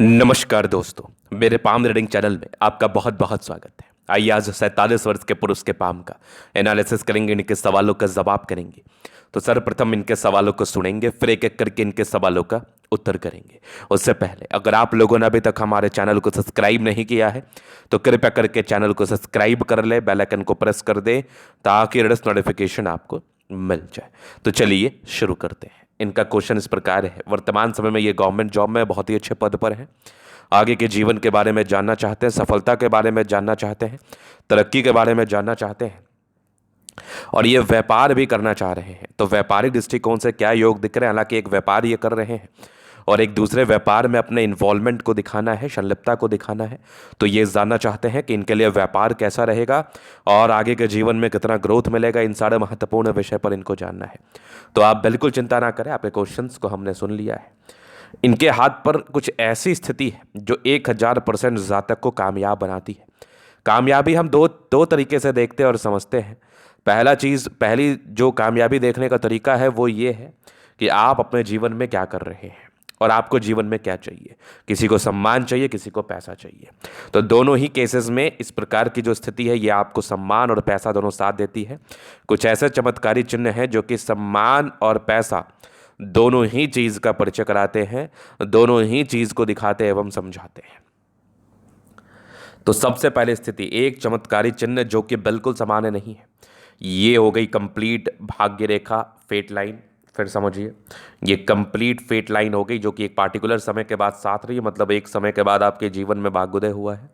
नमस्कार दोस्तों, मेरे पाम रीडिंग चैनल में आपका बहुत बहुत स्वागत है। आइए आज 47 वर्ष के पुरुष के पाम का एनालिसिस करेंगे, इनके सवालों का जवाब करेंगे। तो सर्वप्रथम इनके सवालों को सुनेंगे, फिर एक एक करके इनके सवालों का उत्तर करेंगे। उससे पहले अगर आप लोगों ने अभी तक हमारे चैनल को सब्सक्राइब नहीं किया है तो कृपया करके चैनल को सब्सक्राइब कर ले, बेल आइकन को प्रेस कर दे ताकि लेटेस्ट नोटिफिकेशन आपको मिल जाए। तो चलिए शुरू करते हैं। इनका क्वेश्चन इस प्रकार है। वर्तमान समय में ये गवर्नमेंट जॉब में बहुत ही अच्छे पद पर हैं। आगे के जीवन के बारे में जानना चाहते हैं, सफलता के बारे में जानना चाहते हैं, तरक्की के बारे में जानना चाहते हैं और ये व्यापार भी करना चाह रहे हैं। तो व्यापारिक दृष्टिकोण से क्या योग दिख रहे हैं? हालांकि एक व्यापार ये कर रहे हैं और एक दूसरे व्यापार में अपने इन्वॉल्वमेंट को दिखाना है, संलिप्तता को दिखाना है। तो ये जानना चाहते हैं कि इनके लिए व्यापार कैसा रहेगा और आगे के जीवन में कितना ग्रोथ मिलेगा। इन सारे महत्वपूर्ण विषय पर इनको जानना है। तो आप बिल्कुल चिंता ना करें, आपके क्वेश्चंस को हमने सुन लिया है। इनके हाथ पर कुछ ऐसी स्थिति है जो 1000% जातक को कामयाब बनाती है। कामयाबी हम दो दो तरीके से देखते हैं और समझते हैं। पहली जो कामयाबी देखने का तरीका है वो ये है कि आप अपने जीवन में क्या कर रहे हैं और आपको जीवन में क्या चाहिए। किसी को सम्मान चाहिए, किसी को पैसा चाहिए। तो दोनों ही केसेस में इस प्रकार की जो स्थिति है ये आपको सम्मान और पैसा दोनों साथ देती है। कुछ ऐसे चमत्कारी चिन्ह हैं जो कि सम्मान और पैसा दोनों ही चीज का परिचय कराते हैं, दोनों ही चीज को दिखाते एवं समझाते हैं। तो सबसे पहले स्थिति, एक चमत्कारी चिन्ह जो कि बिल्कुल सामान्य नहीं है, ये हो गई कंप्लीट भाग्य रेखा, फेट लाइन। फिर समझिए, ये कंप्लीट फेट लाइन हो गई जो कि एक पार्टिकुलर समय के बाद साथ रही है। मतलब एक समय के बाद आपके जीवन में भाग्योदय हुआ है,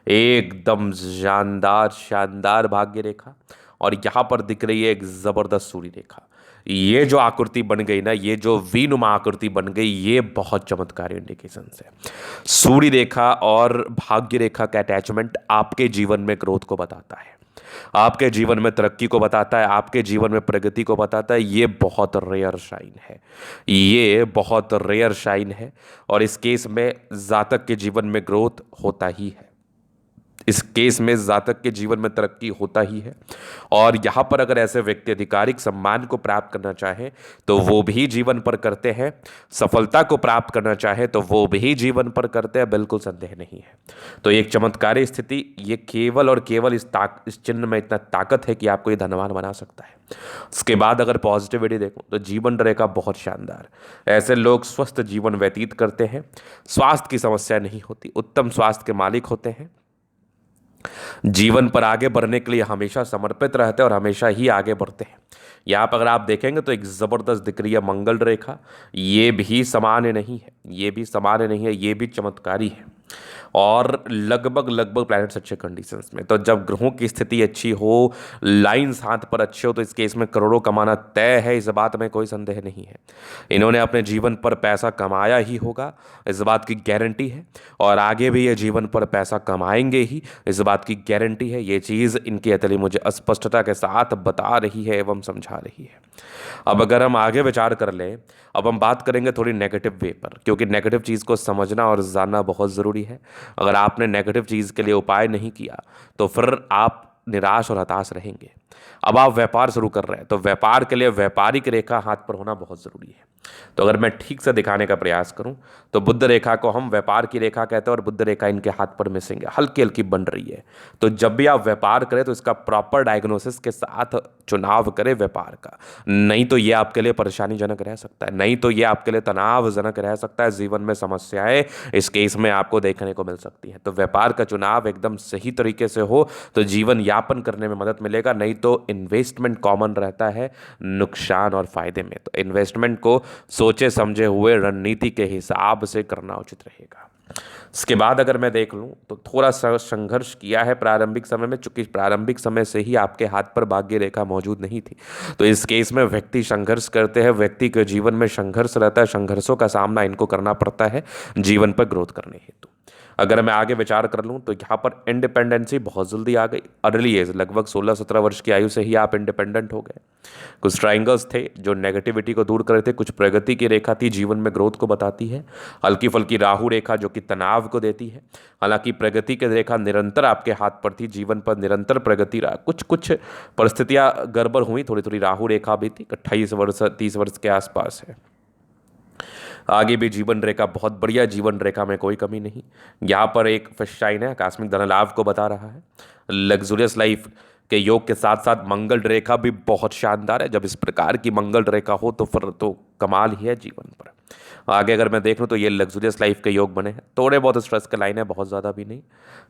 एकदम शानदार शानदार भाग्य रेखा। और यहां पर दिख रही है एक जबरदस्त सूर्य रेखा। ये जो आकृति बन गई ना, ये जो वी नुमा आकृति बन गई, ये बहुत चमत्कारी इंडिकेशन है। सूर्य रेखा और भाग्य रेखा का अटैचमेंट आपके जीवन में ग्रोथ को बताता है, आपके जीवन में तरक्की को बताता है, आपके जीवन में प्रगति को बताता है। ये बहुत रेयर शाइन है, ये बहुत रेयर शाइन है। और इस केस में जातक के जीवन में ग्रोथ होता ही है, इस केस में जातक के जीवन में तरक्की होता ही है। और यहां पर अगर ऐसे व्यक्ति आधिकारिक सम्मान को प्राप्त करना चाहे तो वो भी जीवन पर करते हैं, सफलता को प्राप्त करना चाहे तो वो भी जीवन पर करते हैं, बिल्कुल संदेह नहीं है। तो एक चमत्कारी स्थिति, ये केवल और केवल इस चिन्ह में इतना ताकत है कि आपको ये धनवान बना सकता है। उसके बाद अगर पॉजिटिविटी देखो तो जीवन रेखा बहुत शानदार। ऐसे लोग स्वस्थ जीवन व्यतीत करते हैं, स्वास्थ्य की समस्या नहीं होती, उत्तम स्वास्थ्य के मालिक होते हैं, जीवन पर आगे बढ़ने के लिए हमेशा समर्पित रहते हैं और हमेशा ही आगे बढ़ते हैं। यहाँ पर अगर आप देखेंगे तो एक ज़बरदस्त दिख रही है मंगल रेखा। ये भी सामान्य नहीं है, ये भी सामान्य नहीं है, ये भी चमत्कारी है। और लगभग लगभग प्लैनेट्स अच्छे कंडीशंस में। तो जब ग्रहों की स्थिति अच्छी हो, लाइन्स हाथ पर अच्छे हो, तो इस केस में करोड़ों कमाना तय है, इस बात में कोई संदेह नहीं है। इन्होंने अपने जीवन पर पैसा कमाया ही होगा, इस बात की गारंटी है। और आगे भी ये जीवन पर पैसा कमाएंगे ही, इस बात की गारंटी है। ये चीज़ इनकी अतली मुझे स्पष्टता के साथ बता रही है एवं समझा रही है। अब अगर हम आगे विचार कर लें, अब हम बात करेंगे थोड़ी नेगेटिव वे पर, क्योंकि नेगेटिव चीज़ को समझना और जानना बहुत ज़रूरी है। अगर आपने नेगेटिव चीज़ के लिए उपाय नहीं किया तो फिर आप निराश और हताश रहेंगे। अब आप व्यापार शुरू कर रहे हैं तो व्यापार के लिए व्यापारिक रेखा हाथ पर होना बहुत ज़रूरी है। तो अगर मैं ठीक से दिखाने का प्रयास करूं तो बुध रेखा को हम व्यापार की रेखा कहते हैं और बुध रेखा इनके हाथ पर मिसिंग है, हल्की हल्की बन रही है। तो जब भी आप व्यापार करें तो इसका प्रॉपर डायग्नोसिस के साथ चुनाव करें व्यापार का, नहीं तो ये आपके लिए परेशानीजनक रह सकता है, नहीं तो ये आपके लिए तनावजनक रह सकता है। जीवन में समस्याएं इस केस में आपको देखने को मिल सकती हैं। तो व्यापार का चुनाव एकदम सही तरीके से हो तो जीवन यापन करने में मदद मिलेगा, नहीं तो इन्वेस्टमेंट कॉमन रहता है नुकसान और फायदे में। तो इन्वेस्टमेंट को सोचे समझे हुए रणनीति के हिसाब से करना उचित रहेगा। इसके बाद अगर मैं देख लूं तो थोड़ा सा संघर्ष किया है प्रारंभिक समय में, चूंकि प्रारंभिक समय से ही आपके हाथ पर भाग्य रेखा मौजूद नहीं थी। तो इस केस में व्यक्ति संघर्ष करते हैं, व्यक्ति के जीवन में संघर्ष रहता है, संघर्षों का सामना इनको करना पड़ता है जीवन पर ग्रोथ करने हेतु। अगर मैं आगे विचार कर लूँ तो यहाँ पर इंडिपेंडेंसी बहुत जल्दी आ गई, अर्ली एज, लगभग 16-17 वर्ष की आयु से ही आप इंडिपेंडेंट हो गए। कुछ ट्राइंगल्स थे जो नेगेटिविटी को दूर कर रहे थे, कुछ प्रगति की रेखा थी, जीवन में ग्रोथ को बताती है। हल्की फुल्की राहु रेखा जो कि तनाव को देती है। हालांकि प्रगति की रेखा निरंतर आपके हाथ पर थी, जीवन पर निरंतर प्रगति रहा। कुछ कुछ परिस्थितियां गड़बड़ हुई, थोड़ी थोड़ी राहु रेखा भी थी, 28 वर्ष 30 वर्ष के आसपास है। आगे भी जीवन रेखा बहुत बढ़िया, जीवन रेखा में कोई कमी नहीं। यहाँ पर एक फिश साइन है, आकस्मिक धन लाभ को बता रहा है। लग्जूरियस लाइफ के योग के साथ साथ मंगल रेखा भी बहुत शानदार है। जब इस प्रकार की मंगल रेखा हो तो फिर तो कमाल ही है जीवन पर। आगे अगर मैं देख लूँ तो ये लग्जूरियस लाइफ के योग बने हैं। थोड़े बहुत स्ट्रेस के लाइन है, बहुत ज़्यादा भी नहीं।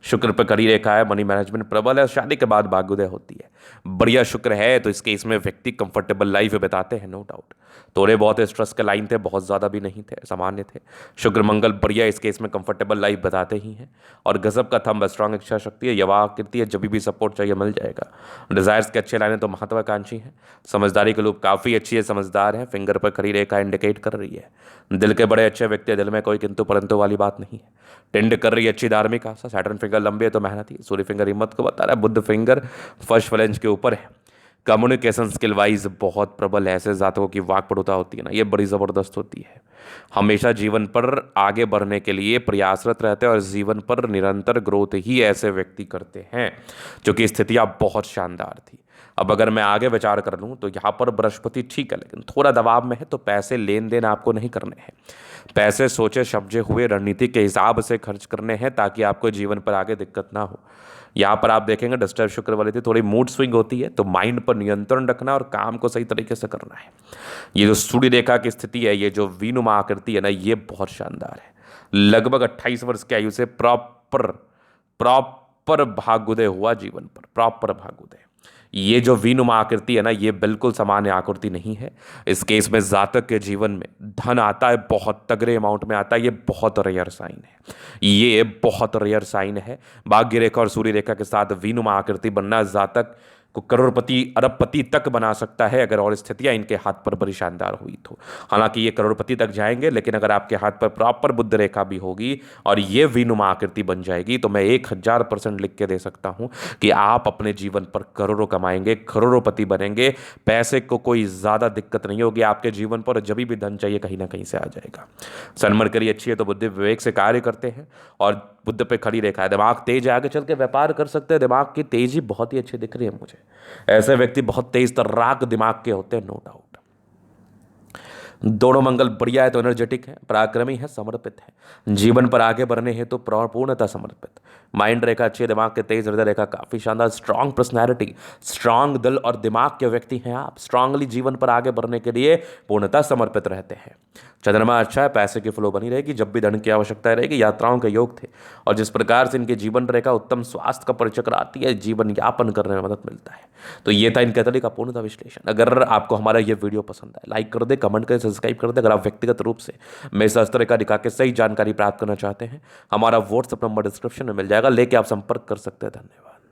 शुक्र पर कड़ी रेखा है, मनी मैनेजमेंट प्रबल है, शादी के बाद भाग्योदय होती है। बढ़िया शुक्र है तो इसके इसमें व्यक्ति कंफर्टेबल लाइफ बिताते हैं, नो डाउट। थोड़े बहुत स्ट्रेस के लाइन थे, बहुत ज़्यादा भी नहीं थे, सामान्य थे। शुक्र मंगल बढ़िया इस केस में कंफर्टेबल लाइफ बताते ही हैं। और गजब का थंब, स्ट्रांग इच्छा शक्ति है, यवाकृति है, जब भी सपोर्ट चाहिए मिल जाएगा। डिजायर्स के अच्छे लाइन तो महत्वाकांक्षी हैं। समझदारी के लूप काफ़ी अच्छी है, समझदार है। फिंगर पर खड़ी रेखा इंडिकेट कर रही है दिल के बड़े अच्छे व्यक्ति है, दिल में कोई किंतु परंतु वाली बात नहीं है। टेंड कर रही है अच्छी धार्मिक आशा। सैटर्न फिंगर लंबे है तो मेहनती। सूर्य फिंगर हिम्मत को बता रहा है। बुध फिंगर फर्स्ट फ्लेंज के ऊपर है। कम्युनिकेशन स्किल वाइज बहुत प्रबल है। ऐसे जातकों की वाक्पटुता होती है ना, ये बड़ी ज़बरदस्त होती है। हमेशा जीवन पर आगे बढ़ने के लिए प्रयासरत रहते हैं और जीवन पर निरंतर ग्रोथ ही ऐसे व्यक्ति करते हैं, जो कि स्थितियाँ बहुत शानदार थी। अब अगर मैं आगे विचार कर लूँ तो यहाँ पर बृहस्पति ठीक है, लेकिन थोड़ा दबाव में है। तो पैसे लेन देन आपको नहीं करने हैं। पैसे सोचे समझे हुए रणनीति के हिसाब से खर्च करने हैं, ताकि आपको जीवन पर आगे दिक्कत ना हो। यहाँ पर आप देखेंगे डिस्टर्ब शुक्र वाली थी, थोड़ी मूड स्विंग होती है, तो माइंड पर नियंत्रण रखना और काम को सही तरीके से करना है। ये जो सूर्य रेखा की स्थिति है, ये जो वीनुमा आकृति है ना, ये बहुत शानदार है। लगभग 28 वर्ष की आयु से प्रॉपर प्रॉपर भाग्योदय हुआ जीवन पर, प्रॉपर भाग्योदय। ये जो वीनुमा आकृति है ना, ये बिल्कुल सामान्य आकृति नहीं है। इस केस में जातक के जीवन में धन आता है, बहुत तगड़े अमाउंट में आता है। ये बहुत रेयर साइन है, ये बहुत रेयर साइन है। भाग्य रेखा और सूर्य रेखा के साथ वीनुमा आकृति बनना जातक को करोड़पति अरबपति तक बना सकता है, अगर और स्थितियां इनके हाथ पर बड़ी शानदार हुई तो। हालांकि ये करोड़पति तक जाएंगे, लेकिन अगर आपके हाथ पर प्रॉपर बुध रेखा भी होगी और ये वीनुमा आकृति बन जाएगी, तो मैं 1000% लिख के दे सकता हूं कि आप अपने जीवन पर करोड़ों कमाएंगे, करोड़ोंपति बनेंगे। पैसे को कोई ज़्यादा दिक्कत नहीं होगी आपके जीवन पर। जब भी धन चाहिए कहीं ना कहीं से आ जाएगा। सन मरकरी अच्छी है तो बुद्धि विवेक से कार्य करते हैं और बुद्ध पे खड़ी रेखा है। दिमाग तेज है, आगे चल के व्यापार कर सकते हैं। दिमाग की तेजी बहुत ही अच्छी दिख रही है मुझे। ऐसे व्यक्ति बहुत तेज तर्राक दिमाग के होते हैं, नो डाउट। दोनों मंगल बढ़िया है तो एनर्जेटिक है, पराक्रमी है, समर्पित है। जीवन पर आगे बढ़ने हैं तो पूर्णतः समर्पित। माइंड रेखा अच्छी है, दिमाग के तेज, हृदय रेखा काफी शानदार। स्ट्रांग पर्सनैलिटी, स्ट्रांग दिल और दिमाग के व्यक्ति हैं आप। स्ट्रांगली जीवन पर आगे बढ़ने के लिए पूर्णतः समर्पित रहते हैं। चंद्रमा अच्छा है, पैसे की फ्लो बनी रहेगी, जब भी धन की आवश्यकता रहेगी। यात्राओं के योग थे और जिस प्रकार से इनके जीवन रेखा उत्तम स्वास्थ्य का परिचय कराती है, जीवन यापन करने में मदद मिलता है। तो ये था इनके तरीके का पूर्णतः विश्लेषण। अगर आपको हमारा ये वीडियो पसंद आए, लाइक कर दे, कमेंट करें, सब्सक्राइब कर दे। अगर आप व्यक्तिगत रूप से मेरे शास्त्र रेखा दिखा के सही जानकारी प्राप्त करना चाहते हैं, हमारा व्हाट्सएप नंबर डिस्क्रिप्शन में मिल जाएगा, लेके आप संपर्क कर सकते हैं। धन्यवाद।